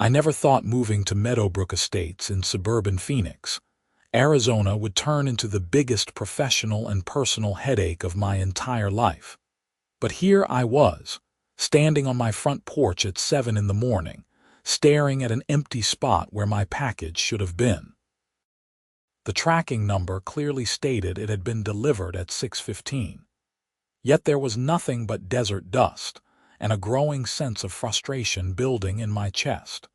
I never thought moving to Meadowbrook Estates in suburban Phoenix, Arizona would turn into the biggest professional and personal headache of my entire life. But here I was, standing on my front porch at 7 in the morning, staring at an empty spot where my package should have been. The tracking number clearly stated it had been delivered at 6:15. Yet there was nothing but desert dust, and a growing sense of frustration building in my chest.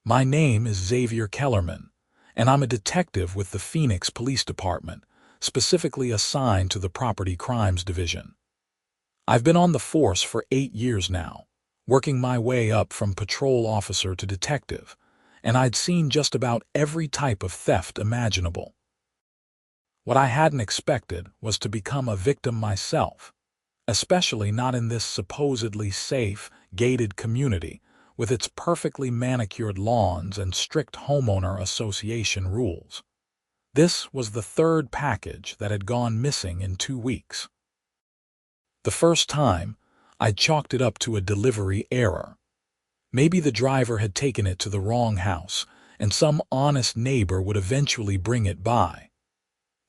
My name is Xavier Kellerman, and I'm a detective with the Phoenix Police Department, specifically assigned to the Property Crimes Division. I've been on the force for 8 years now, working my way up from patrol officer to detective, and I'd seen just about every type of theft imaginable. What I hadn't expected was to become a victim myself, especially not in this supposedly safe, gated community with its perfectly manicured lawns and strict homeowner association rules. This was the third package that had gone missing in 2 weeks. The first time, I chalked it up to a delivery error. Maybe the driver had taken it to the wrong house, and some honest neighbor would eventually bring it by.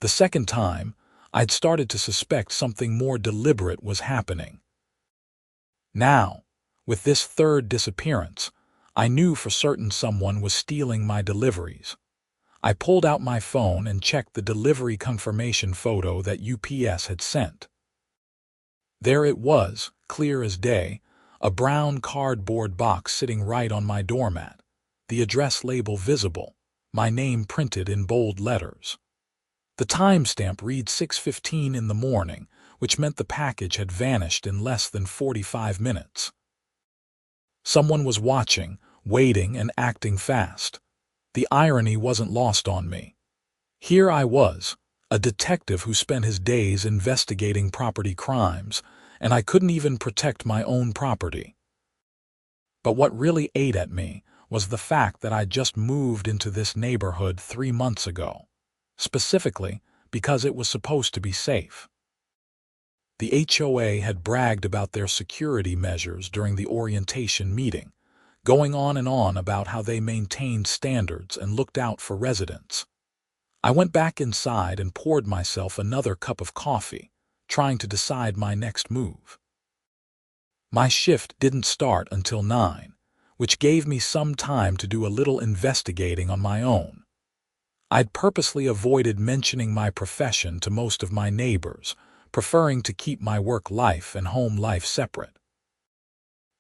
The second time, I'd started to suspect something more deliberate was happening. Now, with this third disappearance, I knew for certain someone was stealing my deliveries. I pulled out my phone and checked the delivery confirmation photo that UPS had sent. There it was, clear as day, a brown cardboard box sitting right on my doormat, the address label visible, my name printed in bold letters. The timestamp read 6:15 in the morning, which meant the package had vanished in less than 45 minutes. Someone was watching, waiting, and acting fast. The irony wasn't lost on me. Here I was, a detective who spent his days investigating property crimes, and I couldn't even protect my own property. But what really ate at me was the fact that I'd just moved into this neighborhood 3 months ago, specifically because it was supposed to be safe. The HOA had bragged about their security measures during the orientation meeting, going on and on about how they maintained standards and looked out for residents. I went back inside and poured myself another cup of coffee, trying to decide my next move. My shift didn't start until 9, which gave me some time to do a little investigating on my own. I'd purposely avoided mentioning my profession to most of my neighbors, preferring to keep my work life and home life separate.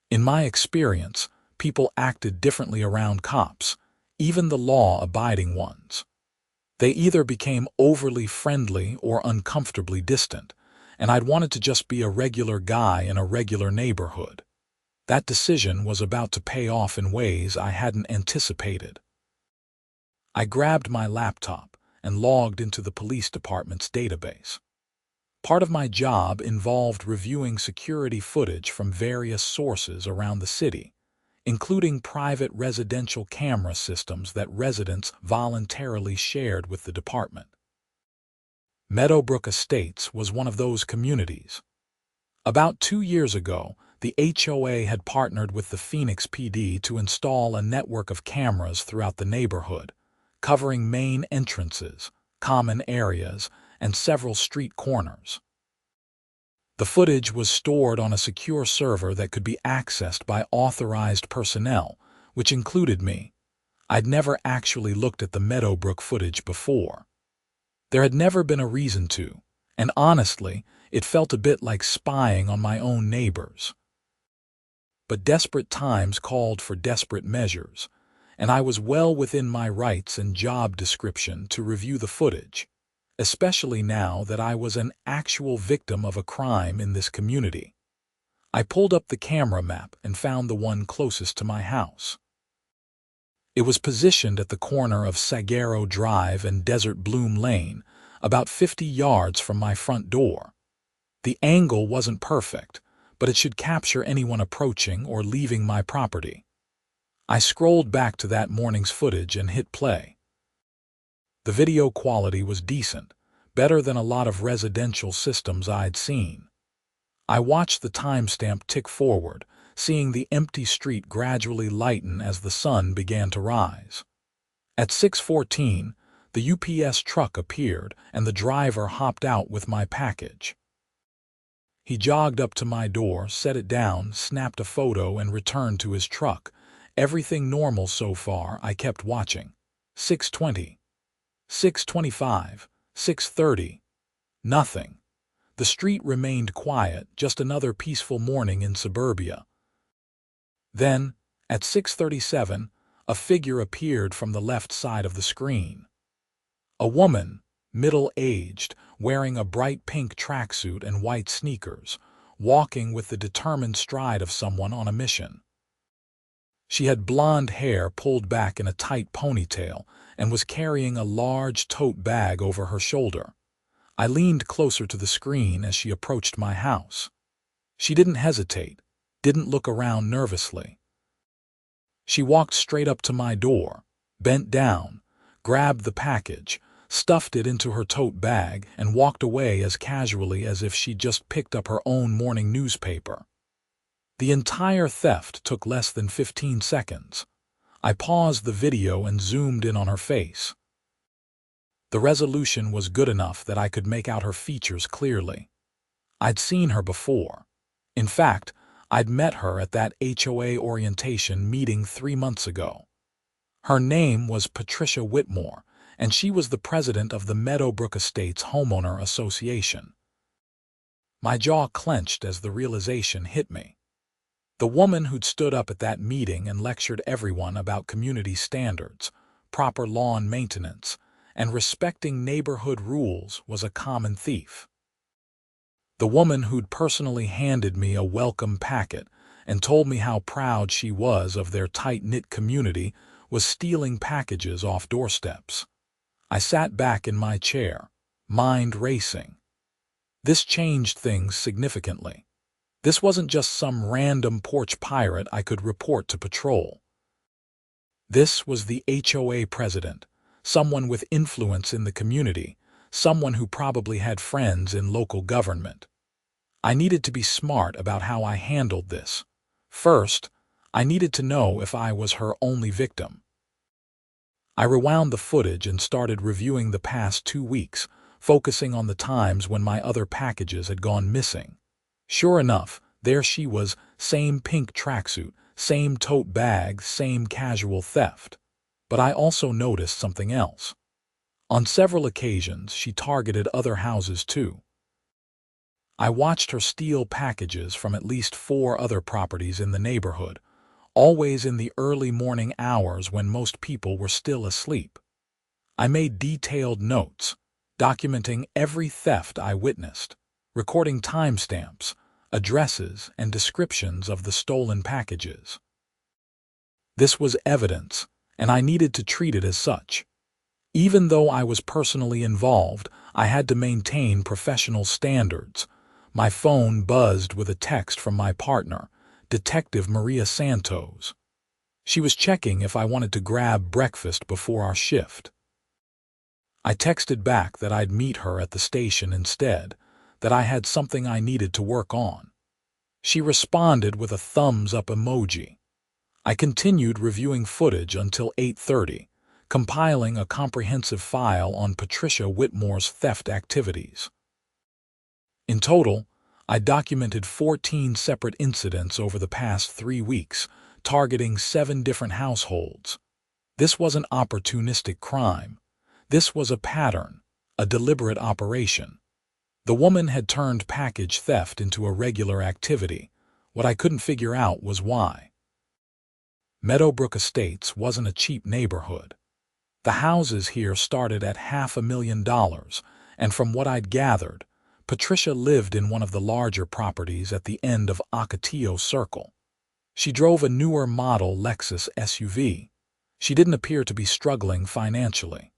In my experience, people acted differently around cops, even the law-abiding ones. They either became overly friendly or uncomfortably distant, and I'd wanted to just be a regular guy in a regular neighborhood. That decision was about to pay off in ways I hadn't anticipated. I grabbed my laptop and logged into the police department's database. Part of my job involved reviewing security footage from various sources around the city, including private residential camera systems that residents voluntarily shared with the department. Meadowbrook Estates was one of those communities. About 2 years ago, the HOA had partnered with the Phoenix PD to install a network of cameras throughout the neighborhood, covering main entrances, common areas, and several street corners. The footage was stored on a secure server that could be accessed by authorized personnel, which included me. I'd never actually looked at the Meadowbrook footage before. There had never been a reason to, and honestly, it felt a bit like spying on my own neighbors. But desperate times called for desperate measures, and I was well within my rights and job description to review the footage, especially now that I was an actual victim of a crime in this community. I pulled up the camera map and found the one closest to my house. It was positioned at the corner of Saguaro Drive and Desert Bloom Lane, about 50 yards from my front door. The angle wasn't perfect, but it should capture anyone approaching or leaving my property. I scrolled back to that morning's footage and hit play. The video quality was decent, better than a lot of residential systems I'd seen. I watched the timestamp tick forward, seeing the empty street gradually lighten as the sun began to rise. At 6:14, the UPS truck appeared and the driver hopped out with my package. He jogged up to my door, set it down, snapped a photo, and returned to his truck. Everything normal so far. I kept watching. 6:20, 6:25, 6:30. Nothing. The street remained quiet, just another peaceful morning in suburbia. Then, at 6:37, a figure appeared from the left side of the screen. A woman, middle-aged, wearing a bright pink tracksuit and white sneakers, walking with the determined stride of someone on a mission. She had blonde hair pulled back in a tight ponytail and was carrying a large tote bag over her shoulder. I leaned closer to the screen as she approached my house. She didn't hesitate, didn't look around nervously. She walked straight up to my door, bent down, grabbed the package, stuffed it into her tote bag, and walked away as casually as if she'd just picked up her own morning newspaper. The entire theft took less than 15 seconds. I paused the video and zoomed in on her face. The resolution was good enough that I could make out her features clearly. I'd seen her before. In fact, I'd met her at that HOA orientation meeting 3 months ago. Her name was Patricia Whitmore, and she was the president of the Meadowbrook Estates Homeowner Association. My jaw clenched as the realization hit me. The woman who'd stood up at that meeting and lectured everyone about community standards, proper lawn maintenance, and respecting neighborhood rules was a common thief. The woman who'd personally handed me a welcome packet and told me how proud she was of their tight-knit community was stealing packages off doorsteps. I sat back in my chair, mind racing. This changed things significantly. This wasn't just some random porch pirate I could report to patrol. This was the HOA president, someone with influence in the community, someone who probably had friends in local government. I needed to be smart about how I handled this. First, I needed to know if I was her only victim. I rewound the footage and started reviewing the past 2 weeks, focusing on the times when my other packages had gone missing. Sure enough, there she was, same pink tracksuit, same tote bag, same casual theft. But I also noticed something else. On several occasions, she targeted other houses too. I watched her steal packages from at least 4 other properties in the neighborhood, always in the early morning hours when most people were still asleep. I made detailed notes, documenting every theft I witnessed, recording timestamps, addresses, and descriptions of the stolen packages. This was evidence, and I needed to treat it as such. Even though I was personally involved, I had to maintain professional standards. My phone buzzed with a text from my partner, Detective Maria Santos. She was checking if I wanted to grab breakfast before our shift. I texted back that I'd meet her at the station instead, that I had something I needed to work on. She responded with a thumbs-up emoji. I continued reviewing footage until 8:30, compiling a comprehensive file on Patricia Whitmore's theft activities. In total, I documented 14 separate incidents over the past 3 weeks, targeting 7 different households. This wasn't opportunistic crime. This was a pattern, a deliberate operation. The woman had turned package theft into a regular activity. What I couldn't figure out was why. Meadowbrook Estates wasn't a cheap neighborhood. The houses here started at $500,000, and from what I'd gathered, Patricia lived in one of the larger properties at the end of Ocotillo Circle. She drove a newer model Lexus SUV. She didn't appear to be struggling financially.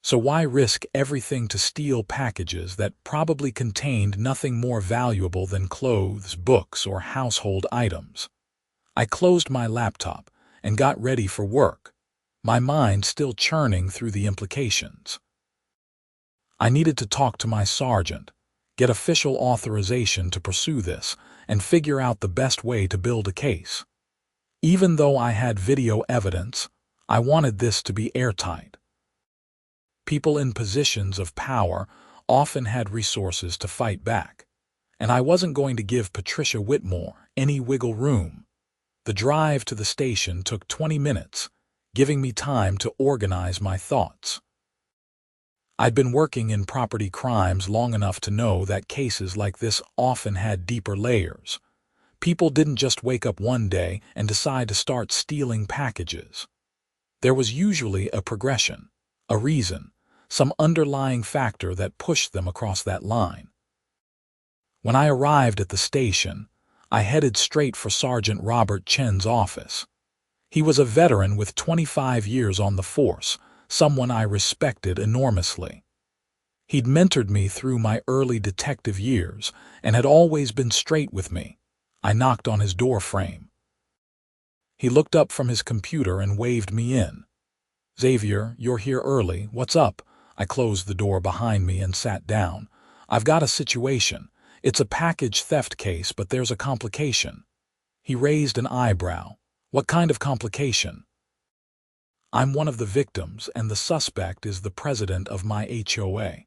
So why risk everything to steal packages that probably contained nothing more valuable than clothes, books, or household items? I closed my laptop and got ready for work, my mind still churning through the implications. I needed to talk to my sergeant, get official authorization to pursue this, and figure out the best way to build a case. Even though I had video evidence, I wanted this to be airtight. People in positions of power often had resources to fight back, and I wasn't going to give Patricia Whitmore any wiggle room. The drive to the station took 20 minutes, giving me time to organize my thoughts. I'd been working in property crimes long enough to know that cases like this often had deeper layers. People didn't just wake up one day and decide to start stealing packages. There was usually a progression, a reason, some underlying factor that pushed them across that line. When I arrived at the station, I headed straight for Sergeant Robert Chen's office. He was a veteran with 25 years on the force, someone I respected enormously. He'd mentored me through my early detective years and had always been straight with me. I knocked on his door frame. He looked up from his computer and waved me in. "Xavier, you're here early. What's up?" I closed the door behind me and sat down. "I've got a situation. It's a package theft case, but there's a complication." He raised an eyebrow. "What kind of complication?" "I'm one of the victims, and the suspect is the president of my HOA.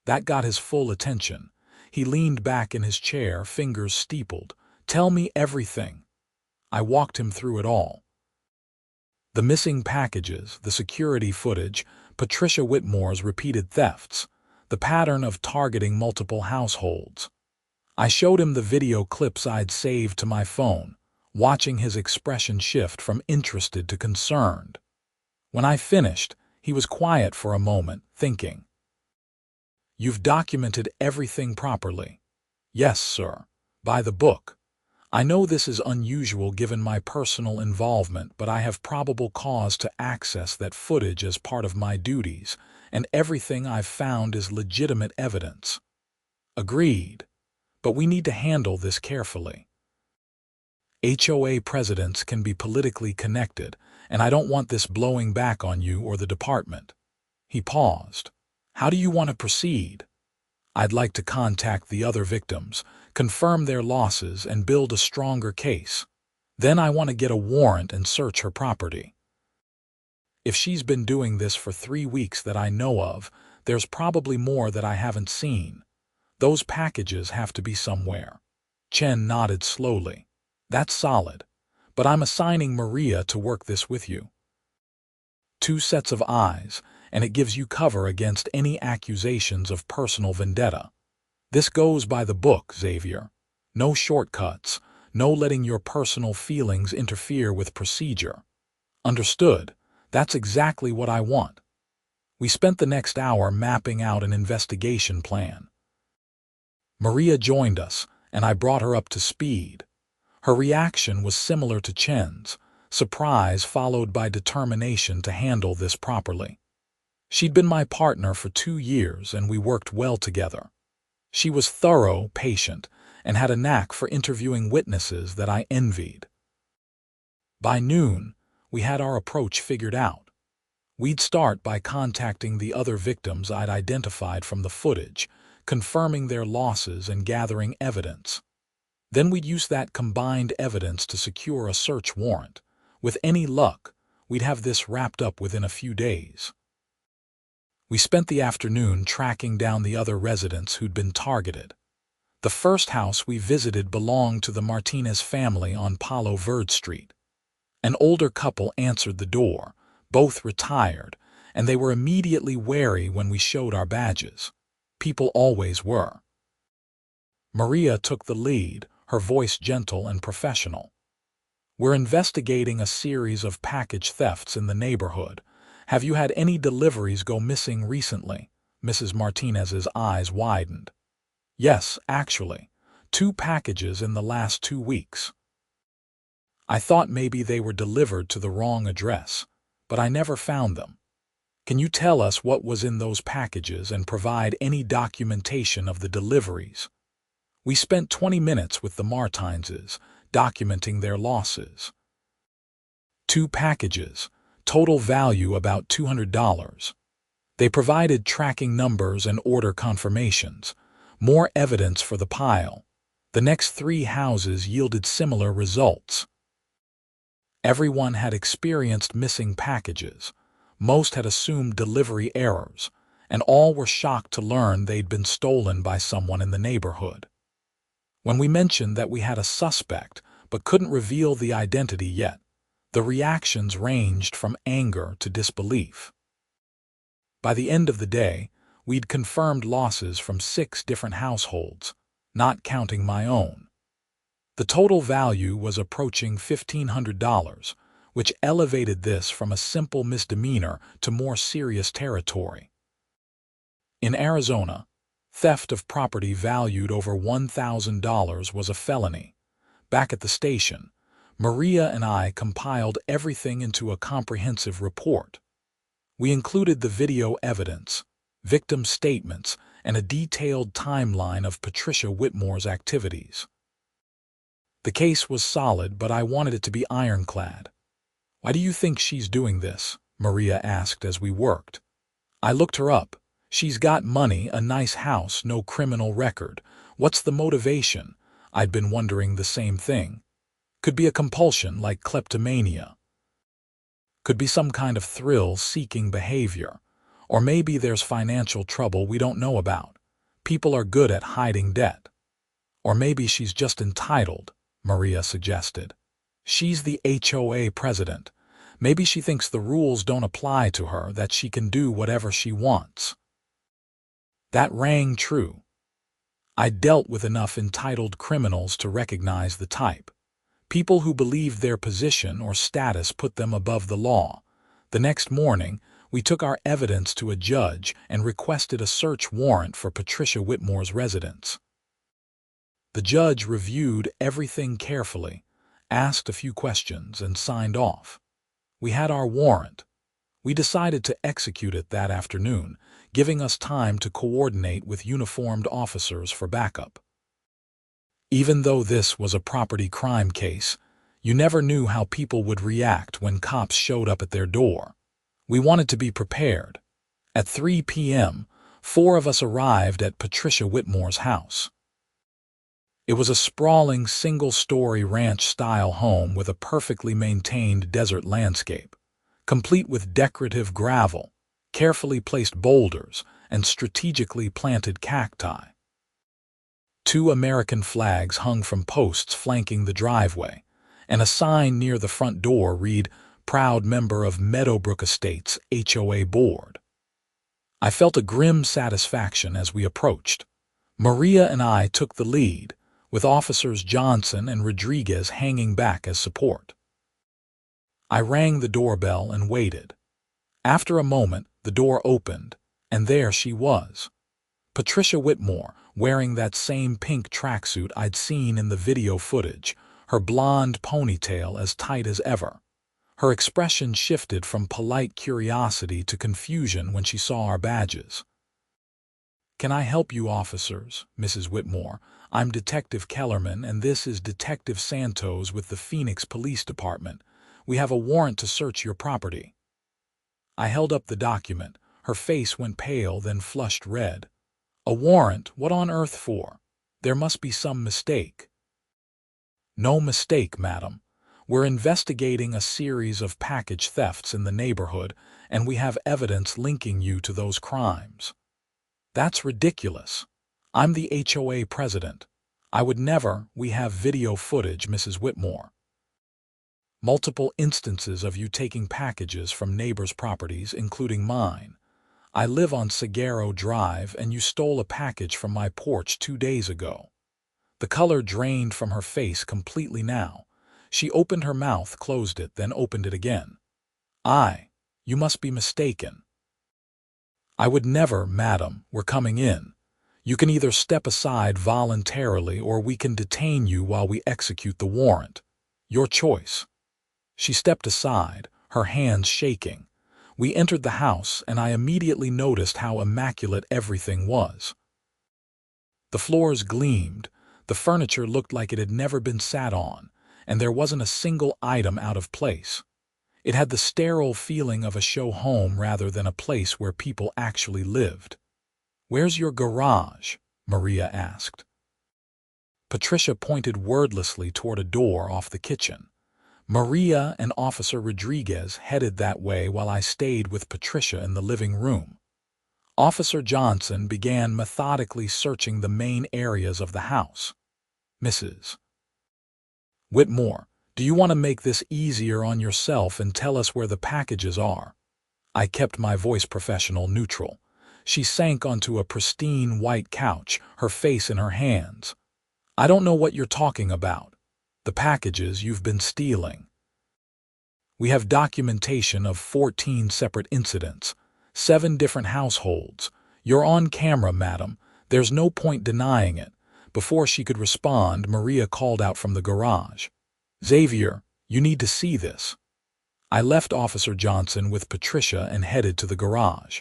That got his full attention. He leaned back in his chair, fingers steepled. "Tell me everything." I walked him through it all. The missing packages, the security footage, Patricia Whitmore's repeated thefts, the pattern of targeting multiple households. I showed him the video clips I'd saved to my phone, watching his expression shift from interested to concerned. When I finished, he was quiet for a moment, thinking. "You've documented everything properly." "Yes, sir. By the book. I know this is unusual given my personal involvement, but I have probable cause to access that footage as part of my duties, and everything I've found is legitimate evidence." "Agreed. But we need to handle this carefully. HOA presidents can be politically connected, and I don't want this blowing back on you or the department." He paused. "How do you want to proceed?" "I'd like to contact the other victims, confirm their losses, and build a stronger case. Then I want to get a warrant and search her property. If she's been doing this for 3 weeks that I know of, there's probably more that I haven't seen. Those packages have to be somewhere." Chen nodded slowly. "That's solid. But I'm assigning Maria to work this with you. 2 sets of eyes, and it gives you cover against any accusations of personal vendetta. This goes by the book, Xavier. No shortcuts, no letting your personal feelings interfere with procedure." "Understood. That's exactly what I want." We spent the next hour mapping out an investigation plan. Maria joined us, and I brought her up to speed. Her reaction was similar to Chen's, surprise followed by determination to handle this properly. She'd been my partner for 2 years, and we worked well together. She was thorough, patient, and had a knack for interviewing witnesses that I envied. By noon, we had our approach figured out. We'd start by contacting the other victims I'd identified from the footage, confirming their losses and gathering evidence. Then we'd use that combined evidence to secure a search warrant. With any luck, we'd have this wrapped up within a few days. We spent the afternoon tracking down the other residents who'd been targeted. The first house we visited belonged to the Martinez family on Palo Verde Street. An older couple answered the door, both retired, and they were immediately wary when we showed our badges. People always were. Maria took the lead, her voice gentle and professional. "We're investigating a series of package thefts in the neighborhood. Have you had any deliveries go missing recently?" Mrs. Martinez's eyes widened. "Yes, actually. 2 packages in the last 2 weeks. I thought maybe they were delivered to the wrong address, but I never found them. Can you tell us what was in those packages and provide any documentation of the deliveries?" We spent 20 minutes with the Martinezes, documenting their losses. 2 packages, total value about $200. They provided tracking numbers and order confirmations, more evidence for the pile. The next 3 houses yielded similar results. Everyone had experienced missing packages. Most had assumed delivery errors, and all were shocked to learn they'd been stolen by someone in the neighborhood. When we mentioned that we had a suspect but couldn't reveal the identity yet, the reactions ranged from anger to disbelief. By the end of the day, we'd confirmed losses from 6 different households, not counting my own. The total value was approaching $1,500, which elevated this from a simple misdemeanor to more serious territory. In Arizona, theft of property valued over $1,000 was a felony. Back at the station, Maria and I compiled everything into a comprehensive report. We included the video evidence, victim statements, and a detailed timeline of Patricia Whitmore's activities. The case was solid, but I wanted it to be ironclad. "Why do you think she's doing this?" Maria asked as we worked. I looked her up. "She's got money, a nice house, no criminal record. What's the motivation?" I'd been wondering the same thing. Could be a compulsion like kleptomania. Could be some kind of thrill-seeking behavior. Or maybe there's financial trouble we don't know about. People are good at hiding debt. Or maybe she's just entitled, Maria suggested. She's the HOA president. Maybe she thinks the rules don't apply to her, that she can do whatever she wants. That rang true. I dealt with enough entitled criminals to recognize the type. People who believed their position or status put them above the law. The next morning, we took our evidence to a judge and requested a search warrant for Patricia Whitmore's residence. The judge reviewed everything carefully, asked a few questions, and signed off. We had our warrant. We decided to execute it that afternoon, giving us time to coordinate with uniformed officers for backup. Even though this was a property crime case, you never knew how people would react when cops showed up at their door. We wanted to be prepared. At 3 p.m., 4 of us arrived at Patricia Whitmore's house. It was a sprawling single-story ranch-style home with a perfectly maintained desert landscape, complete with decorative gravel, carefully placed boulders, and strategically planted cacti. 2 American flags hung from posts flanking the driveway, and a sign near the front door read, "Proud member of Meadowbrook Estates HOA Board." I felt a grim satisfaction as we approached. Maria and I took the lead, with Officers Johnson and Rodriguez hanging back as support. I rang the doorbell and waited. After a moment, the door opened, and there she was. Patricia Whitmore, wearing that same pink tracksuit I'd seen in the video footage, her blonde ponytail as tight as ever. Her expression shifted from polite curiosity to confusion when she saw our badges. "Can I help you, officers?" Mrs. Whitmore. "I'm Detective Kellerman, and this is Detective Santos with the Phoenix Police Department. We have a warrant to search your property." I held up the document. Her face went pale, then flushed red. "A warrant? What on earth for? There must be some mistake." "No mistake, madam. We're investigating a series of package thefts in the neighborhood, and we have evidence linking you to those crimes." "That's ridiculous. I'm the HOA president. I would never." "We have video footage, Mrs. Whitmore. Multiple instances of you taking packages from neighbors' properties, including mine. I live on Seguero Drive, and you stole a package from my porch 2 days ago." The color drained from her face completely now. She opened her mouth, closed it, then opened it again. You must be mistaken." "I would never, madam. We're coming in. You can either step aside voluntarily or we can detain you while we execute the warrant. Your choice." She stepped aside, her hands shaking. We entered the house, and I immediately noticed how immaculate everything was. The floors gleamed, the furniture looked like it had never been sat on, and there wasn't a single item out of place. It had the sterile feeling of a show home rather than a place where people actually lived. "Where's your garage?" Maria asked. Patricia pointed wordlessly toward a door off the kitchen. Maria and Officer Rodriguez headed that way while I stayed with Patricia in the living room. Officer Johnson began methodically searching the main areas of the house. Mrs. Whitmore, do you want to make this easier on yourself and tell us where the packages are? I kept my voice professional neutral. She sank onto a pristine white couch, her face in her hands. I don't know what you're talking about. The packages you've been stealing. We have documentation of 14 separate incidents, 7 different households. You're on camera, madam. There's no point denying it. Before she could respond, Maria called out from the garage. Xavier, you need to see this. I left Officer Johnson with Patricia and headed to the garage.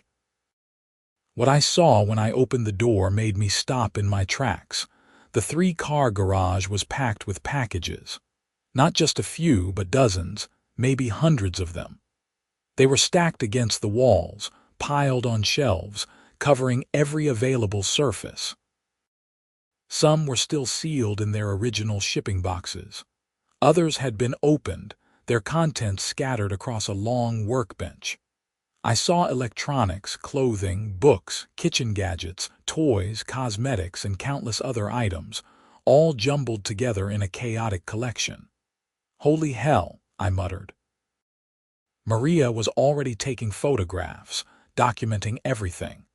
What I saw when I opened the door made me stop in my tracks. The 3-car garage was packed with packages. Not just a few, but dozens, maybe hundreds of them. They were stacked against the walls, piled on shelves, covering every available surface. Some were still sealed in their original shipping boxes. Others had been opened, their contents scattered across a long workbench. I saw electronics, clothing, books, kitchen gadgets, toys, cosmetics, and countless other items, all jumbled together in a chaotic collection. Holy hell, I muttered. Maria was already taking photographs, documenting everything.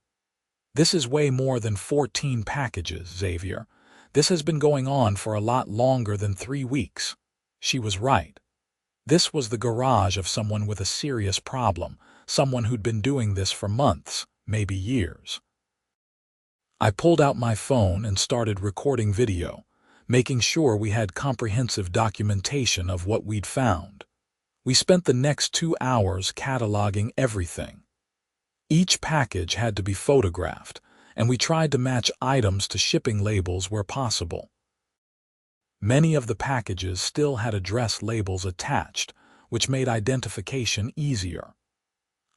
This is way more than 14 packages, Xavier. This has been going on for a lot longer than 3 weeks. She was right. This was the garage of someone with a serious problem, someone who'd been doing this for months, maybe years. I pulled out my phone and started recording video, making sure we had comprehensive documentation of what we'd found. We spent the next 2 hours cataloging everything. Each package had to be photographed, and we tried to match items to shipping labels where possible. Many of the packages still had address labels attached, which made identification easier.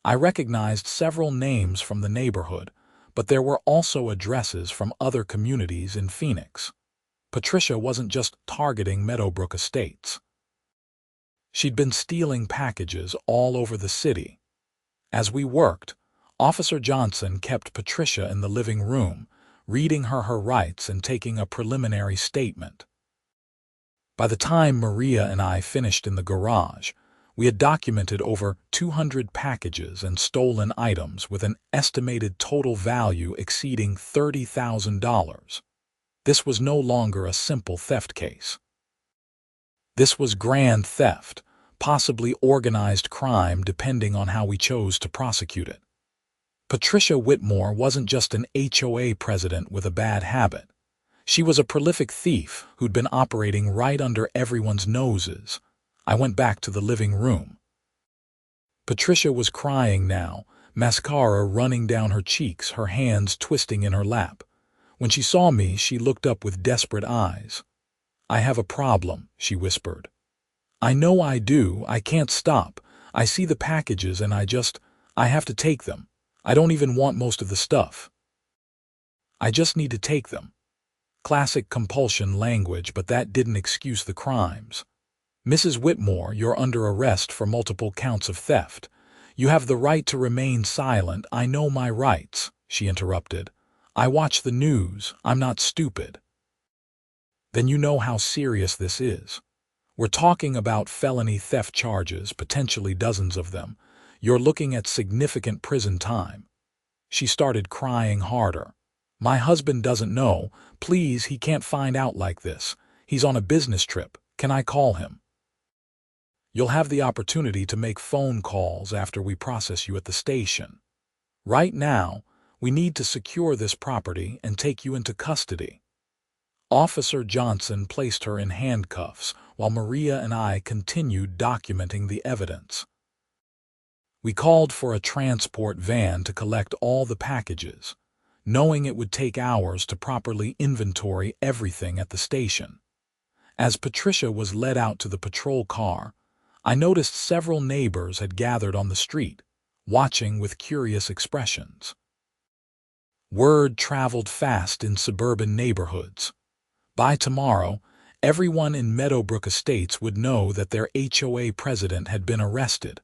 I recognized several names from the neighborhood, but there were also addresses from other communities in Phoenix. Patricia wasn't just targeting Meadowbrook Estates. She'd been stealing packages all over the city. As we worked, Officer Johnson kept Patricia in the living room, reading her rights and taking a preliminary statement. By the time Maria and I finished in the garage, we had documented over 200 packages and stolen items with an estimated total value exceeding $30,000. This was no longer a simple theft case. This was grand theft, possibly organized crime depending on how we chose to prosecute it. Patricia Whitmore wasn't just an HOA president with a bad habit. She was a prolific thief who'd been operating right under everyone's noses. I went back to the living room. Patricia was crying now, mascara running down her cheeks, her hands twisting in her lap. When she saw me, she looked up with desperate eyes. "I have a problem," she whispered. "I know I do. I can't stop. I see the packages and I have to take them. I don't even want most of the stuff. I just need to take them." Classic compulsion language, but that didn't excuse the crimes. "Mrs. Whitmore, you're under arrest for multiple counts of theft. You have the right to remain silent. I know my rights," she interrupted. "I watch the news. I'm not stupid." "Then you know how serious this is. We're talking about felony theft charges, potentially dozens of them. You're looking at significant prison time." She started crying harder. "My husband doesn't know. Please, he can't find out like this. He's on a business trip. Can I call him?" "You'll have the opportunity to make phone calls after we process you at the station. Right now, we need to secure this property and take you into custody." Officer Johnson placed her in handcuffs while Maria and I continued documenting the evidence. We called for a transport van to collect all the packages, knowing it would take hours to properly inventory everything at the station. As Patricia was led out to the patrol car, I noticed several neighbors had gathered on the street, watching with curious expressions. Word traveled fast in suburban neighborhoods. By tomorrow, everyone in Meadowbrook Estates would know that their HOA president had been arrested.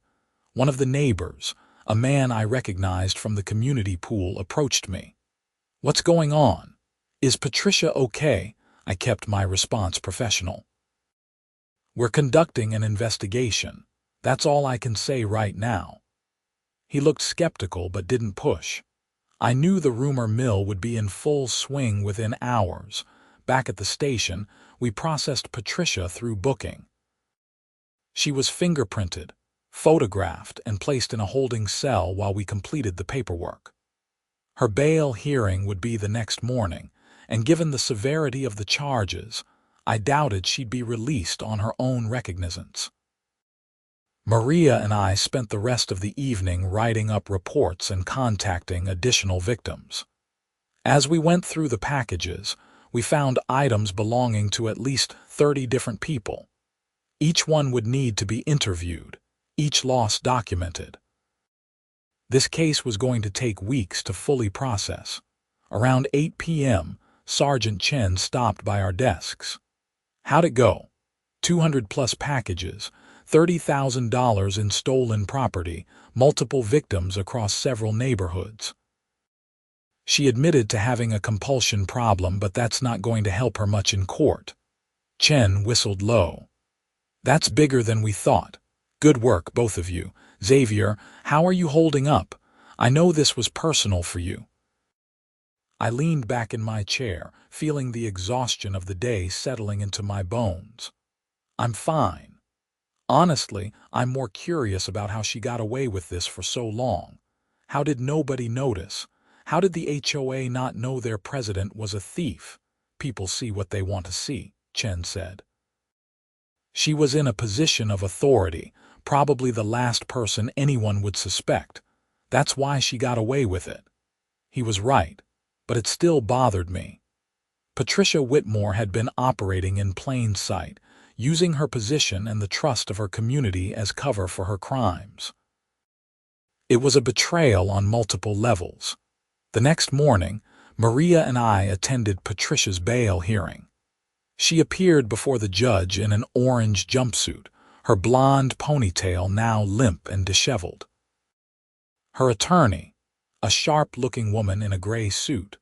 One of the neighbors, a man I recognized from the community pool, approached me. "What's going on? Is Patricia okay?" I kept my response professional. "We're conducting an investigation. That's all I can say right now." He looked skeptical but didn't push. I knew the rumor mill would be in full swing within hours. Back at the station, we processed Patricia through booking. She was fingerprinted, photographed, and placed in a holding cell while we completed the paperwork. Her bail hearing would be the next morning, and given the severity of the charges, I doubted she'd be released on her own recognizance. Maria and I spent the rest of the evening writing up reports and contacting additional victims. As we went through the packages, we found items belonging to at least 30 different people. Each one would need to be interviewed, each loss documented. This case was going to take weeks to fully process. Around 8 p.m., Sergeant Chen stopped by our desks. "How'd it go?" 200-plus packages, $30,000 in stolen property, multiple victims across several neighborhoods. She admitted to having a compulsion problem, but that's not going to help her much in court. Chen whistled low. "That's bigger than we thought. Good work, both of you. Xavier, how are you holding up? I know this was personal for you." I leaned back in my chair, feeling the exhaustion of the day settling into my bones. "I'm fine. Honestly, I'm more curious about how she got away with this for so long. How did nobody notice? How did the HOA not know their president was a thief?" "People see what they want to see," Chen said. "She was in a position of authority, probably the last person anyone would suspect. That's why she got away with it." He was right, but it still bothered me. Patricia Whitmore had been operating in plain sight, using her position and the trust of her community as cover for her crimes. It was a betrayal on multiple levels. The next morning, Maria and I attended Patricia's bail hearing. She appeared before the judge in an orange jumpsuit, her blonde ponytail now limp and disheveled. Her attorney, a sharp-looking woman in a gray suit,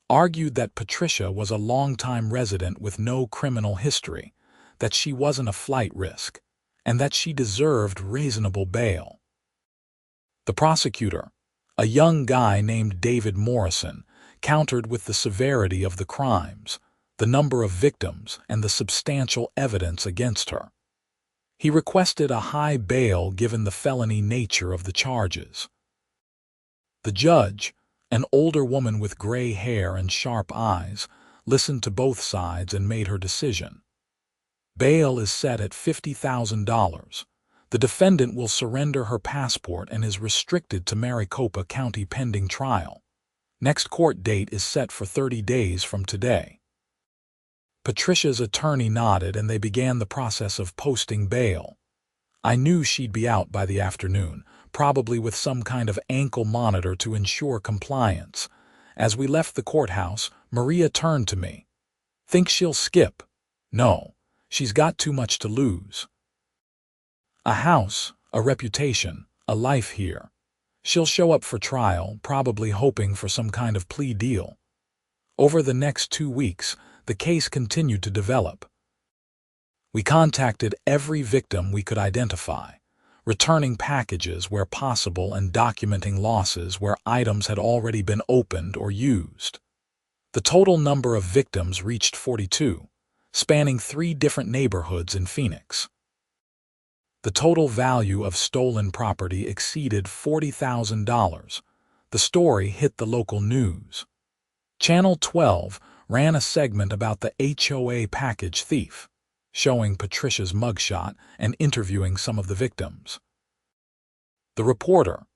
argued that Patricia was a longtime resident with no criminal history, that she wasn't a flight risk, and that she deserved reasonable bail. The prosecutor, a young guy named David Morrison, countered with the severity of the crimes, the number of victims, and the substantial evidence against her. He requested a high bail given the felony nature of the charges. The judge, an older woman with gray hair and sharp eyes, listened to both sides and made her decision. Bail is set at $50,000. The defendant will surrender her passport and is restricted to Maricopa County pending trial. Next court date is set for 30 days from today. Patricia's attorney nodded and they began the process of posting bail. I knew she'd be out by the afternoon, probably with some kind of ankle monitor to ensure compliance. As we left the courthouse, Maria turned to me. "Think she'll skip?" "No, she's got too much to lose. A house, a reputation, a life here. She'll show up for trial, probably hoping for some kind of plea deal." Over the next 2 weeks, the case continued to develop. We contacted every victim we could identify, returning packages where possible and documenting losses where items had already been opened or used. The total number of victims reached 42, spanning 3 different neighborhoods in Phoenix. The total value of stolen property exceeded $40,000. The story hit the local news. Channel 12 ran a segment about the HOA package thief, showing Patricia's mugshot and interviewing some of the victims. The reporter,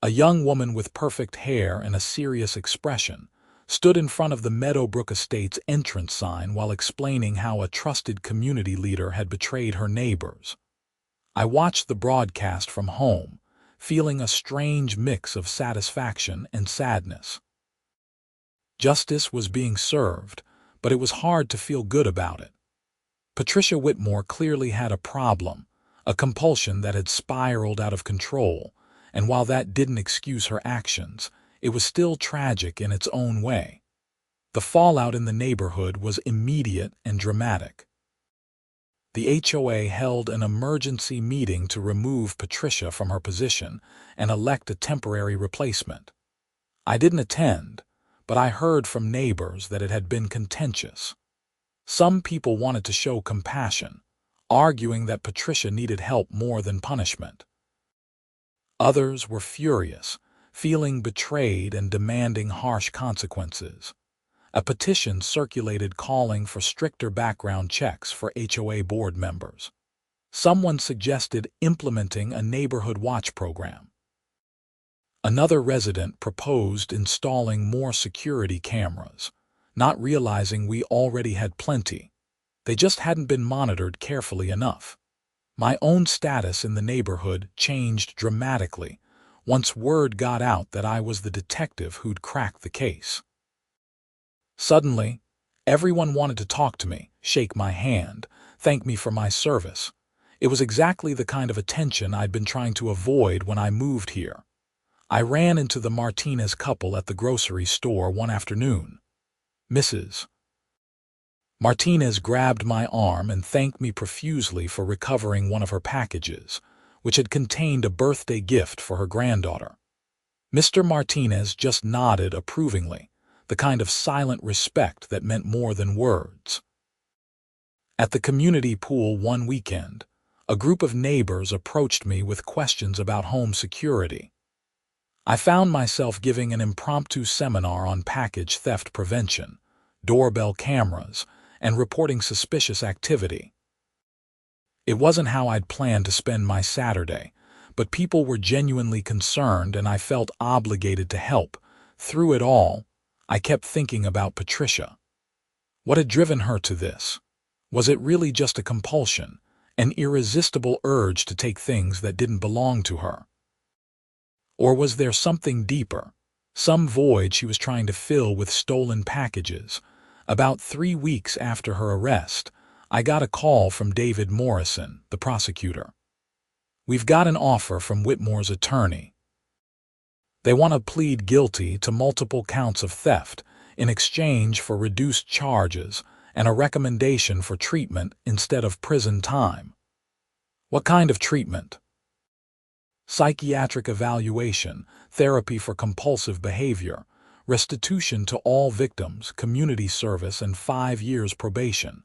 a young woman with perfect hair and a serious expression, stood in front of the Meadowbrook Estates entrance sign while explaining how a trusted community leader had betrayed her neighbors. I watched the broadcast from home, feeling a strange mix of satisfaction and sadness. Justice was being served, but it was hard to feel good about it. Patricia Whitmore clearly had a problem, a compulsion that had spiraled out of control, and while that didn't excuse her actions, it was still tragic in its own way. The fallout in the neighborhood was immediate and dramatic. The HOA held an emergency meeting to remove Patricia from her position and elect a temporary replacement. I didn't attend, but I heard from neighbors that it had been contentious. Some people wanted to show compassion, arguing that Patricia needed help more than punishment. Others were furious, feeling betrayed and demanding harsh consequences. A petition circulated calling for stricter background checks for HOA board members. Someone suggested implementing a neighborhood watch program. Another resident proposed installing more security cameras, not realizing we already had plenty. They just hadn't been monitored carefully enough. My own status in the neighborhood changed dramatically once word got out that I was the detective who'd cracked the case. Suddenly, everyone wanted to talk to me, shake my hand, thank me for my service. It was exactly the kind of attention I'd been trying to avoid when I moved here. I ran into the Martinez couple at the grocery store one afternoon. Mrs. Martinez grabbed my arm and thanked me profusely for recovering one of her packages, which had contained a birthday gift for her granddaughter. Mr. Martinez just nodded approvingly, the kind of silent respect that meant more than words. At the community pool one weekend, a group of neighbors approached me with questions about home security. I found myself giving an impromptu seminar on package theft prevention, doorbell cameras, and reporting suspicious activity. It wasn't how I'd planned to spend my Saturday, but people were genuinely concerned and I felt obligated to help. Through it all, I kept thinking about Patricia. What had driven her to this? Was it really just a compulsion, an irresistible urge to take things that didn't belong to her? Or was there something deeper, some void she was trying to fill with stolen packages? About 3 weeks after her arrest, I got a call from David Morrison, the prosecutor. "We've got an offer from Whitmore's attorney. They want to plead guilty to multiple counts of theft in exchange for reduced charges and a recommendation for treatment instead of prison time." "What kind of treatment?" "Psychiatric evaluation, therapy for compulsive behavior, restitution to all victims, community service, and 5 years probation.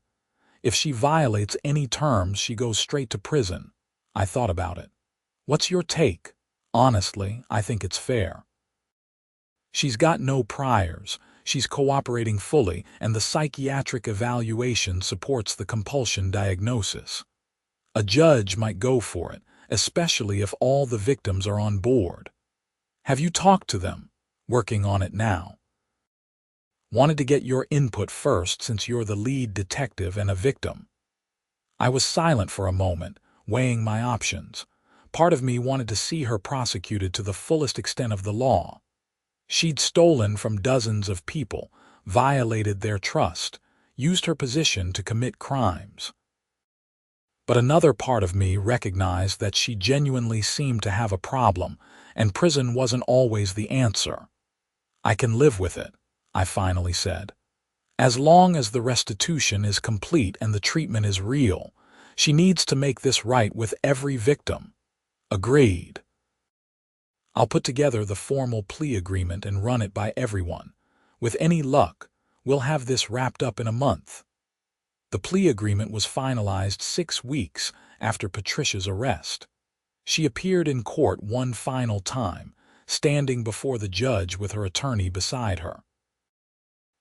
If she violates any terms, she goes straight to prison." I thought about it. "What's your take?" "Honestly, I think it's fair. She's got no priors, she's cooperating fully, and the psychiatric evaluation supports the compulsion diagnosis. A judge might go for it, especially if all the victims are on board." "Have you talked to them?" "Working on it now. Wanted to get your input first since you're the lead detective and a victim." I was silent for a moment, weighing my options. Part of me wanted to see her prosecuted to the fullest extent of the law. She'd stolen from dozens of people, violated their trust, used her position to commit crimes. But another part of me recognized that she genuinely seemed to have a problem, and prison wasn't always the answer. "I can live with it," I finally said. "As long as the restitution is complete and the treatment is real, she needs to make this right with every victim." "Agreed. I'll put together the formal plea agreement and run it by everyone. With any luck, we'll have this wrapped up in a month." The plea agreement was finalized 6 weeks after Patricia's arrest. She appeared in court one final time, standing before the judge with her attorney beside her.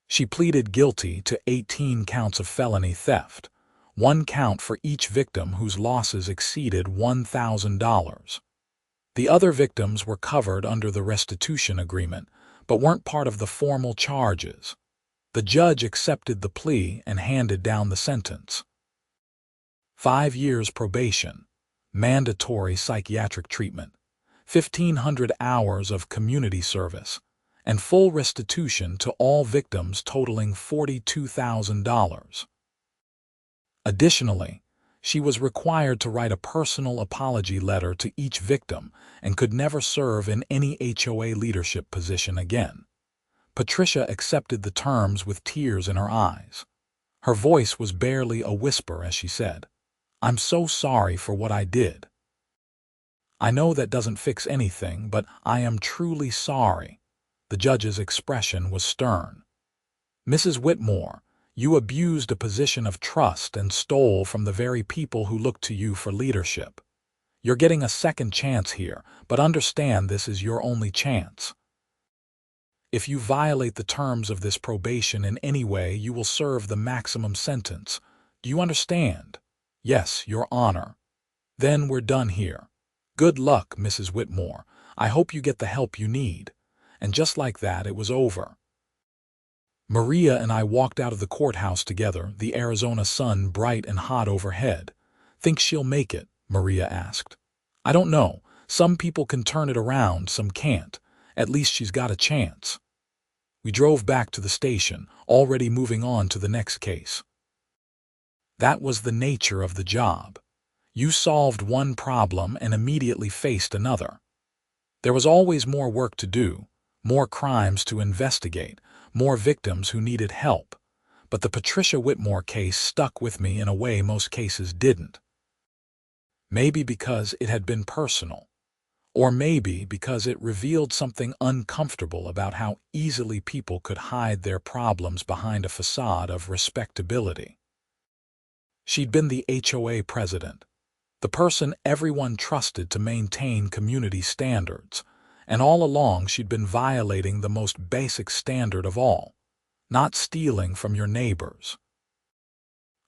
She pleaded guilty to 18 counts of felony theft, 1 count for each victim whose losses exceeded $1,000. The other victims were covered under the restitution agreement, but weren't part of the formal charges. The judge accepted the plea and handed down the sentence. 5 years probation, mandatory psychiatric treatment, 1,500 hours of community service, and full restitution to all victims totaling $42,000. Additionally, she was required to write a personal apology letter to each victim and could never serve in any HOA leadership position again. Patricia accepted the terms with tears in her eyes. Her voice was barely a whisper as she said, "I'm so sorry for what I did. I know that doesn't fix anything, but I am truly sorry." The judge's expression was stern. "Mrs. Whitmore, you abused a position of trust and stole from the very people who look to you for leadership. You're getting a second chance here, but understand this is your only chance. If you violate the terms of this probation in any way, you will serve the maximum sentence. Do you understand?" "Yes, Your Honor." "Then we're done here. Good luck, Mrs. Whitmore. I hope you get the help you need." And just like that, it was over. Maria and I walked out of the courthouse together, the Arizona sun bright and hot overhead. "Think she'll make it?" Maria asked. "I don't know. Some people can turn it around, some can't. At least she's got a chance." We drove back to the station, already moving on to the next case. That was the nature of the job. You solved one problem and immediately faced another. There was always more work to do, more crimes to investigate, more victims who needed help. But the Patricia Whitmore case stuck with me in a way most cases didn't. Maybe because it had been personal. Or maybe because it revealed something uncomfortable about how easily people could hide their problems behind a facade of respectability. She'd been the HOA president, the person everyone trusted to maintain community standards, and all along she'd been violating the most basic standard of all, not stealing from your neighbors.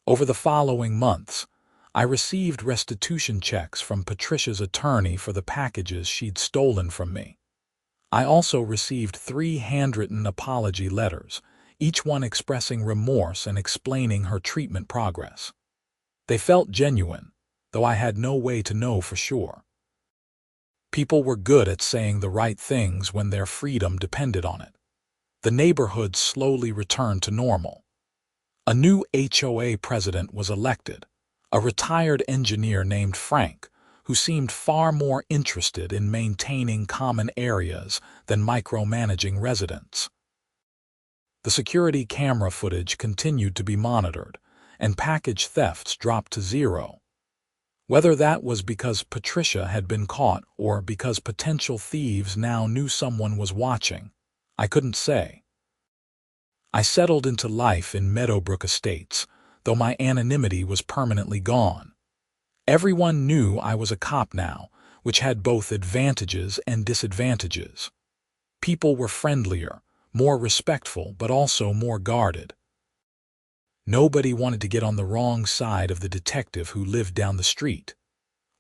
Over the following months, I received restitution checks from Patricia's attorney for the packages she'd stolen from me. I also received 3 handwritten apology letters, each one expressing remorse and explaining her treatment progress. They felt genuine, though I had no way to know for sure. People were good at saying the right things when their freedom depended on it. The neighborhood slowly returned to normal. A new HOA president was elected, a retired engineer named Frank, who seemed far more interested in maintaining common areas than micromanaging residents. The security camera footage continued to be monitored, and package thefts dropped to 0. Whether that was because Patricia had been caught or because potential thieves now knew someone was watching, I couldn't say. I settled into life in Meadowbrook Estates, though my anonymity was permanently gone. Everyone knew I was a cop now, which had both advantages and disadvantages. People were friendlier, more respectful, but also more guarded. Nobody wanted to get on the wrong side of the detective who lived down the street.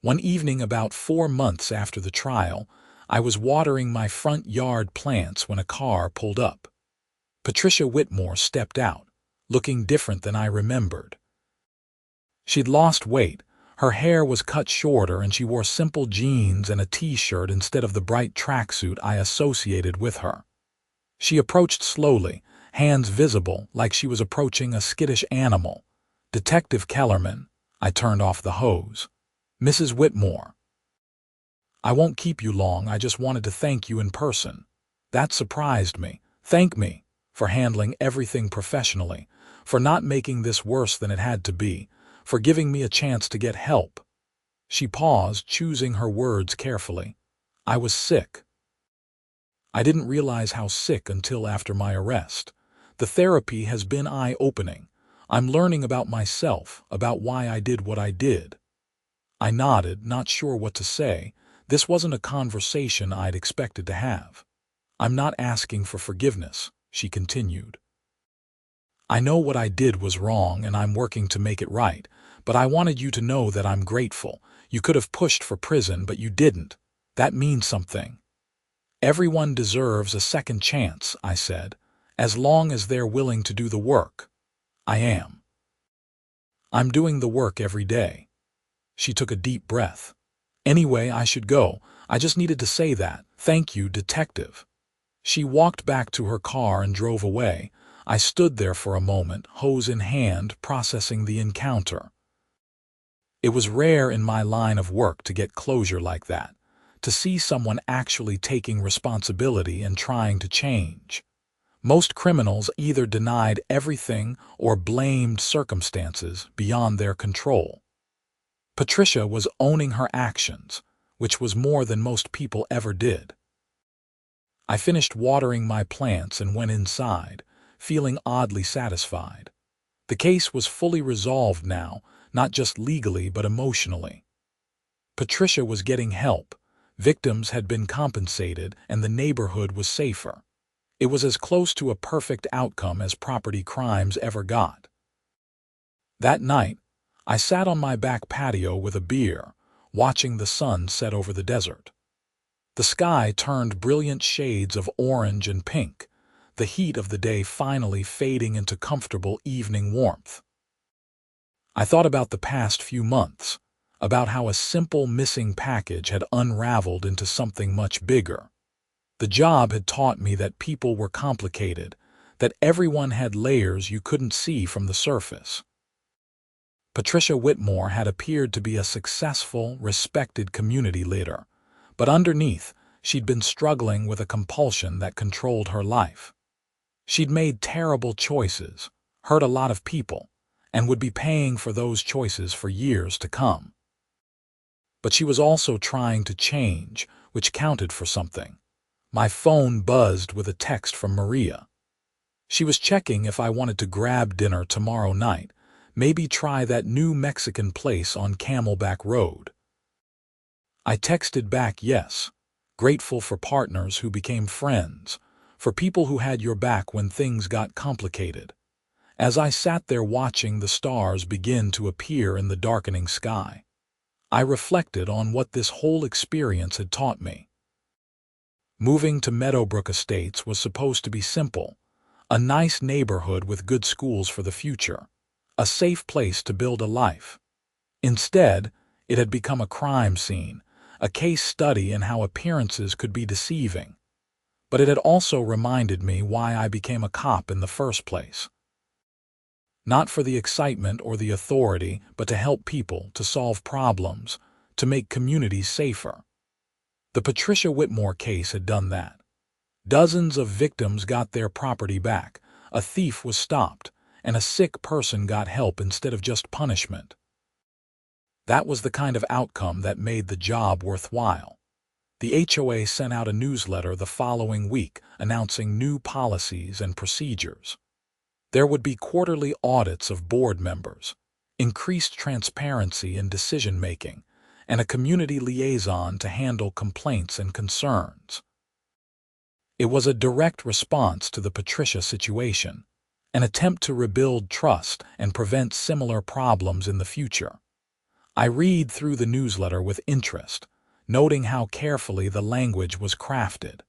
One evening about 4 months after the trial, I was watering my front yard plants when a car pulled up. Patricia Whitmore stepped out, looking different than I remembered. She'd lost weight, her hair was cut shorter, and she wore simple jeans and a t-shirt instead of the bright tracksuit I associated with her. She approached slowly, hands visible like she was approaching a skittish animal. "Detective Kellerman." I turned off the hose. "Mrs. Whitmore." "I won't keep you long, I just wanted to thank you in person." That surprised me. "Thank me?" For handling everything professionally, for not making this worse than it had to be, for giving me a chance to get help. She paused, choosing her words carefully. "I was sick." I didn't realize how sick until after my arrest. The therapy has been eye-opening. I'm learning about myself, about why I did what I did. I nodded, not sure what to say. This wasn't a conversation I'd expected to have. "I'm not asking for forgiveness," she continued. "I know what I did was wrong and I'm working to make it right, but I wanted you to know that I'm grateful. You could have pushed for prison, but you didn't. That means something." "Everyone deserves a second chance," I said, "as long as they're willing to do the work." "I am. I'm doing the work every day." She took a deep breath. "Anyway, I should go. I just needed to say that. Thank you, detective." She walked back to her car and drove away. I stood there for a moment, hose in hand, processing the encounter. It was rare in my line of work to get closure like that, to see someone actually taking responsibility and trying to change. Most criminals either denied everything or blamed circumstances beyond their control. Patricia was owning her actions, which was more than most people ever did. I finished watering my plants and went inside, feeling oddly satisfied. The case was fully resolved now, not just legally but emotionally. Patricia was getting help, victims had been compensated, and the neighborhood was safer. It was as close to a perfect outcome as property crimes ever got. That night, I sat on my back patio with a beer, watching the sun set over the desert. The sky turned brilliant shades of orange and pink, the heat of the day finally fading into comfortable evening warmth. I thought about the past few months, about how a simple missing package had unraveled into something much bigger. The job had taught me that people were complicated, that everyone had layers you couldn't see from the surface. Patricia Whitmore had appeared to be a successful, respected community leader, but underneath, she'd been struggling with a compulsion that controlled her life. She'd made terrible choices, hurt a lot of people, and would be paying for those choices for years to come. But she was also trying to change, which counted for something. My phone buzzed with a text from Maria. She was checking if I wanted to grab dinner tomorrow night, maybe try that new Mexican place on Camelback Road. I texted back yes, grateful for partners who became friends, for people who had your back when things got complicated. As I sat there watching the stars begin to appear in the darkening sky, I reflected on what this whole experience had taught me. Moving to Meadowbrook Estates was supposed to be simple, a nice neighborhood with good schools for the future, a safe place to build a life. Instead, it had become a crime scene, a case study in how appearances could be deceiving. But it had also reminded me why I became a cop in the first place. Not for the excitement or the authority, but to help people, to solve problems, to make communities safer. The Patricia Whitmore case had done that. Dozens of victims got their property back, a thief was stopped, and a sick person got help instead of just punishment. That was the kind of outcome that made the job worthwhile. The HOA sent out a newsletter the following week announcing new policies and procedures. There would be quarterly audits of board members, increased transparency in decision-making, and a community liaison to handle complaints and concerns. It was a direct response to the Patricia situation, an attempt to rebuild trust and prevent similar problems in the future. I read through the newsletter with interest, noting how carefully the language was crafted.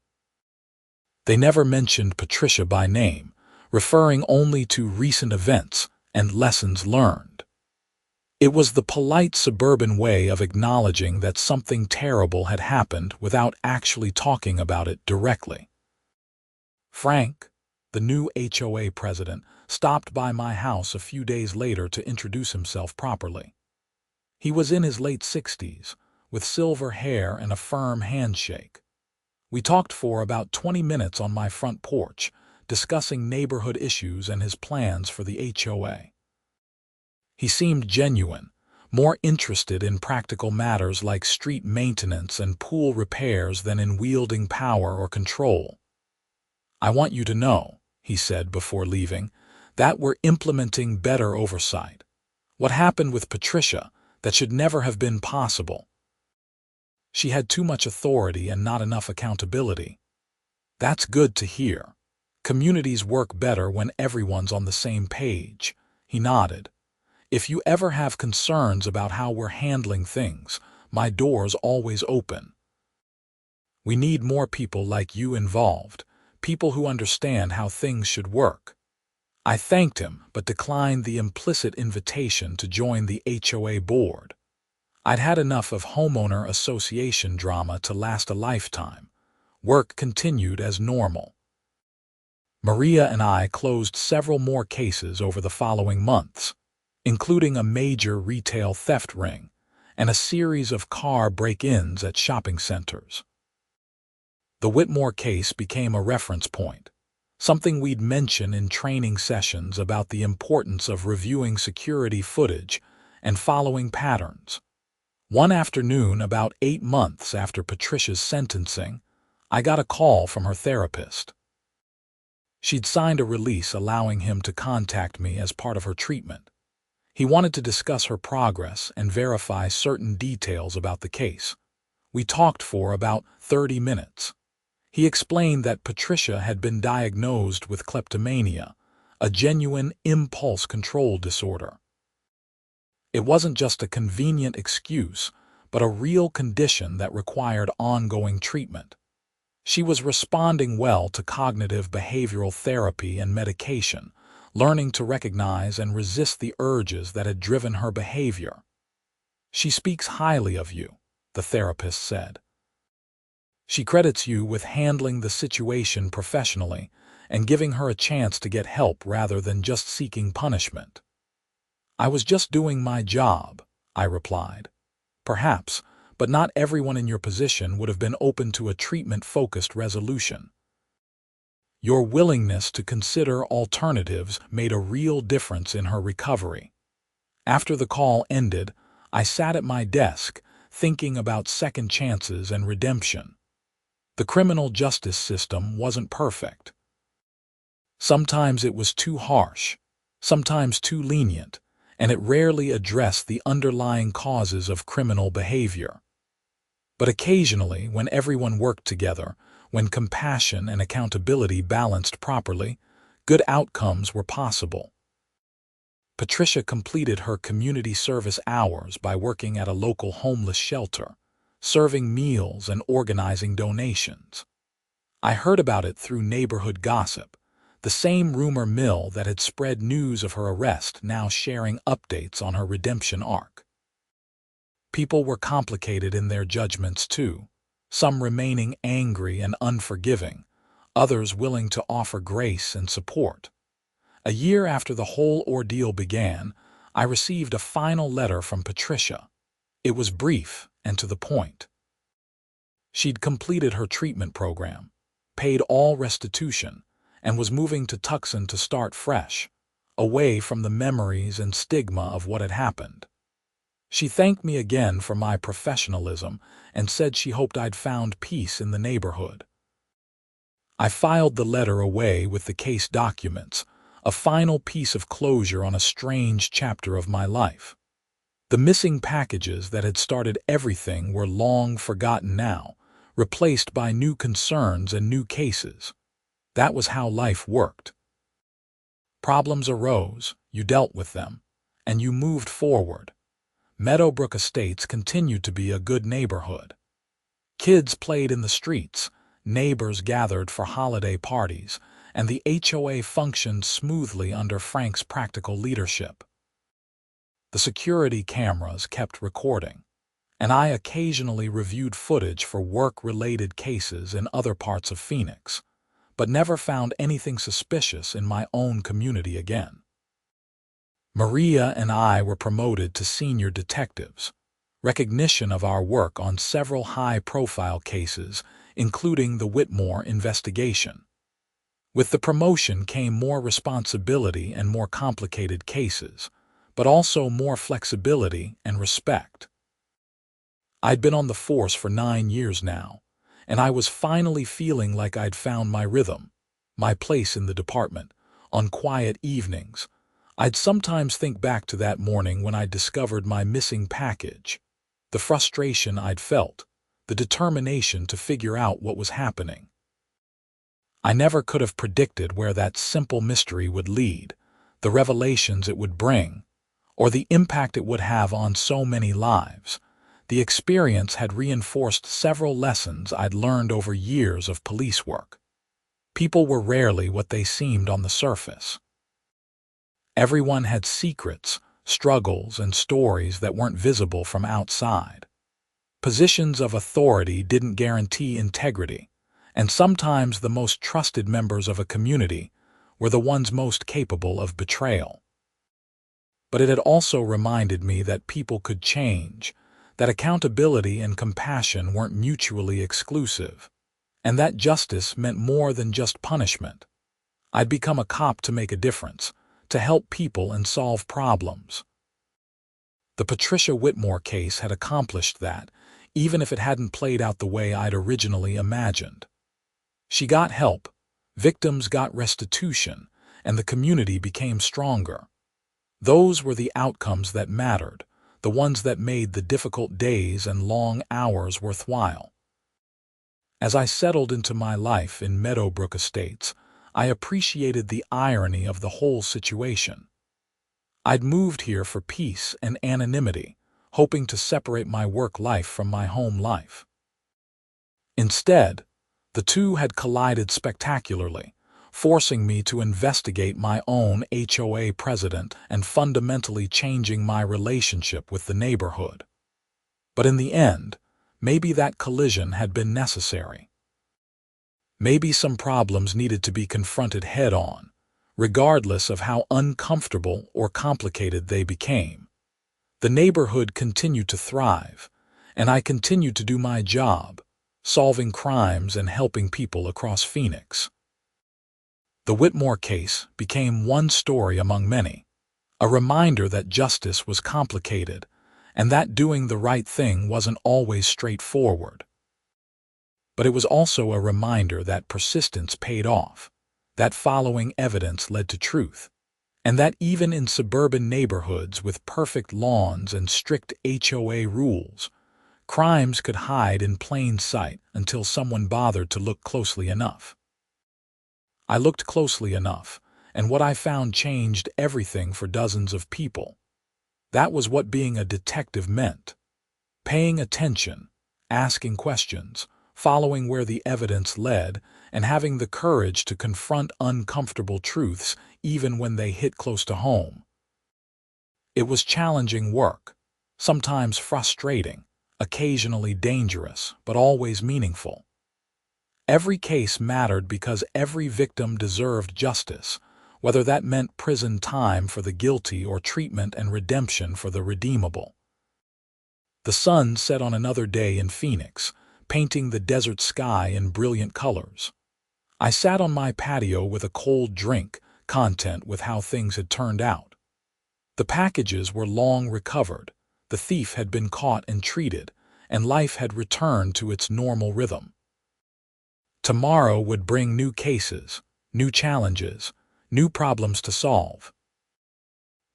They never mentioned Patricia by name, referring only to recent events and lessons learned. It was the polite suburban way of acknowledging that something terrible had happened without actually talking about it directly. Frank, the new HOA president, stopped by my house a few days later to introduce himself properly. He was in his late 60s, with silver hair and a firm handshake. We talked for about 20 minutes on my front porch, discussing neighborhood issues and his plans for the HOA. He seemed genuine, more interested in practical matters like street maintenance and pool repairs than in wielding power or control. "I want you to know," he said before leaving, "that we're implementing better oversight. What happened with Patricia, that should never have been possible. She had too much authority and not enough accountability. That's good to hear. Communities work better when everyone's on the same page." He nodded. "If you ever have concerns about how we're handling things, my door's always open. We need more people like you involved, people who understand how things should work." I thanked him, but declined the implicit invitation to join the HOA board. I'd had enough of homeowner association drama to last a lifetime. Work continued as normal. Maria and I closed several more cases over the following months, including a major retail theft ring and a series of car break-ins at shopping centers. The Whitmore case became a reference point, something we'd mention in training sessions about the importance of reviewing security footage and following patterns. One afternoon, about 8 months after Patricia's sentencing, I got a call from her therapist. She'd signed a release allowing him to contact me as part of her treatment. He wanted to discuss her progress and verify certain details about the case. We talked for about 30 minutes. He explained that Patricia had been diagnosed with kleptomania, a genuine impulse control disorder. It wasn't just a convenient excuse, but a real condition that required ongoing treatment. She was responding well to cognitive behavioral therapy and medication, learning to recognize and resist the urges that had driven her behavior. "She speaks highly of you," the therapist said. "She credits you with handling the situation professionally and giving her a chance to get help rather than just seeking punishment." "I was just doing my job," I replied. "Perhaps, but not everyone in your position would have been open to a treatment-focused resolution." Your willingness to consider alternatives made a real difference in her recovery. After the call ended, I sat at my desk, thinking about second chances and redemption. The criminal justice system wasn't perfect. Sometimes it was too harsh, sometimes too lenient, and it rarely addressed the underlying causes of criminal behavior. But occasionally, when everyone worked together, when compassion and accountability balanced properly, good outcomes were possible. Patricia completed her community service hours by working at a local homeless shelter, serving meals and organizing donations. I heard about it through neighborhood gossip, the same rumor mill that had spread news of her arrest now sharing updates on her redemption arc. People were complicated in their judgments too, some remaining angry and unforgiving, others willing to offer grace and support. A year after the whole ordeal began, I received a final letter from Patricia. It was brief and to the point. She'd completed her treatment program, paid all restitution, and was moving to Tucson to start fresh, away from the memories and stigma of what had happened. She thanked me again for my professionalism and said she hoped I'd found peace in the neighborhood. I filed the letter away with the case documents, a final piece of closure on a strange chapter of my life. The missing packages that had started everything were long forgotten now, replaced by new concerns and new cases. That was how life worked. Problems arose, you dealt with them, and you moved forward. Meadowbrook Estates continued to be a good neighborhood. Kids played in the streets, neighbors gathered for holiday parties, and the HOA functioned smoothly under Frank's practical leadership. The security cameras kept recording, and I occasionally reviewed footage for work-related cases in other parts of Phoenix, but never found anything suspicious in my own community again. Maria and I were promoted to senior detectives, recognition of our work on several high-profile cases, including the Whitmore investigation. With the promotion came more responsibility and more complicated cases, but also more flexibility and respect. I'd been on the force for 9 years now, and I was finally feeling like I'd found my rhythm, my place in the department. On quiet evenings, I'd sometimes think back to that morning when I discovered my missing package, the frustration I'd felt, the determination to figure out what was happening. I never could have predicted where that simple mystery would lead, the revelations it would bring, or the impact it would have on so many lives. The experience had reinforced several lessons I'd learned over years of police work. People were rarely what they seemed on the surface. Everyone had secrets, struggles, and stories that weren't visible from outside. Positions of authority didn't guarantee integrity, and sometimes the most trusted members of a community were the ones most capable of betrayal. But it had also reminded me that people could change, that accountability and compassion weren't mutually exclusive, and that justice meant more than just punishment. I'd become a cop to make a difference, to help people and solve problems. The Patricia Whitmore case had accomplished that, even if it hadn't played out the way I'd originally imagined. She got help, victims got restitution, and the community became stronger. Those were the outcomes that mattered, the ones that made the difficult days and long hours worthwhile. As I settled into my life in Meadowbrook Estates, I appreciated the irony of the whole situation. I'd moved here for peace and anonymity, hoping to separate my work life from my home life. Instead, the two had collided spectacularly, forcing me to investigate my own HOA president and fundamentally changing my relationship with the neighborhood. But in the end, maybe that collision had been necessary. Maybe some problems needed to be confronted head-on, regardless of how uncomfortable or complicated they became. The neighborhood continued to thrive, and I continued to do my job, solving crimes and helping people across Phoenix. The Whitmore case became one story among many, a reminder that justice was complicated and that doing the right thing wasn't always straightforward. But it was also a reminder that persistence paid off, that following evidence led to truth, and that even in suburban neighborhoods with perfect lawns and strict HOA rules, crimes could hide in plain sight until someone bothered to look closely enough. I looked closely enough, and what I found changed everything for dozens of people. That was what being a detective meant. Paying attention, asking questions, following where the evidence led, and having the courage to confront uncomfortable truths even when they hit close to home. It was challenging work, sometimes frustrating, occasionally dangerous, but always meaningful. Every case mattered because every victim deserved justice, whether that meant prison time for the guilty or treatment and redemption for the redeemable. The sun set on another day in Phoenix, painting the desert sky in brilliant colors. I sat on my patio with a cold drink, content with how things had turned out. The packages were long recovered, the thief had been caught and treated, and life had returned to its normal rhythm. Tomorrow would bring new cases, new challenges, new problems to solve.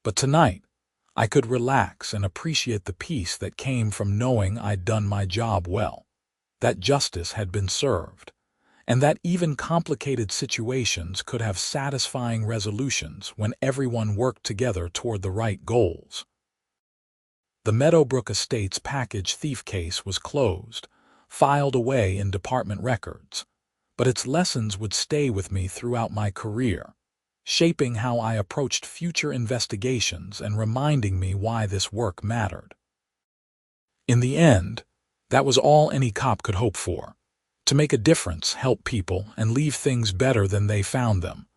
But tonight, I could relax and appreciate the peace that came from knowing I'd done my job well, that justice had been served, and that even complicated situations could have satisfying resolutions when everyone worked together toward the right goals. The Meadowbrook Estates package thief case was closed, filed away in department records, but its lessons would stay with me throughout my career, shaping how I approached future investigations and reminding me why this work mattered. In the end, that was all any cop could hope for: to make a difference, help people, and leave things better than they found them.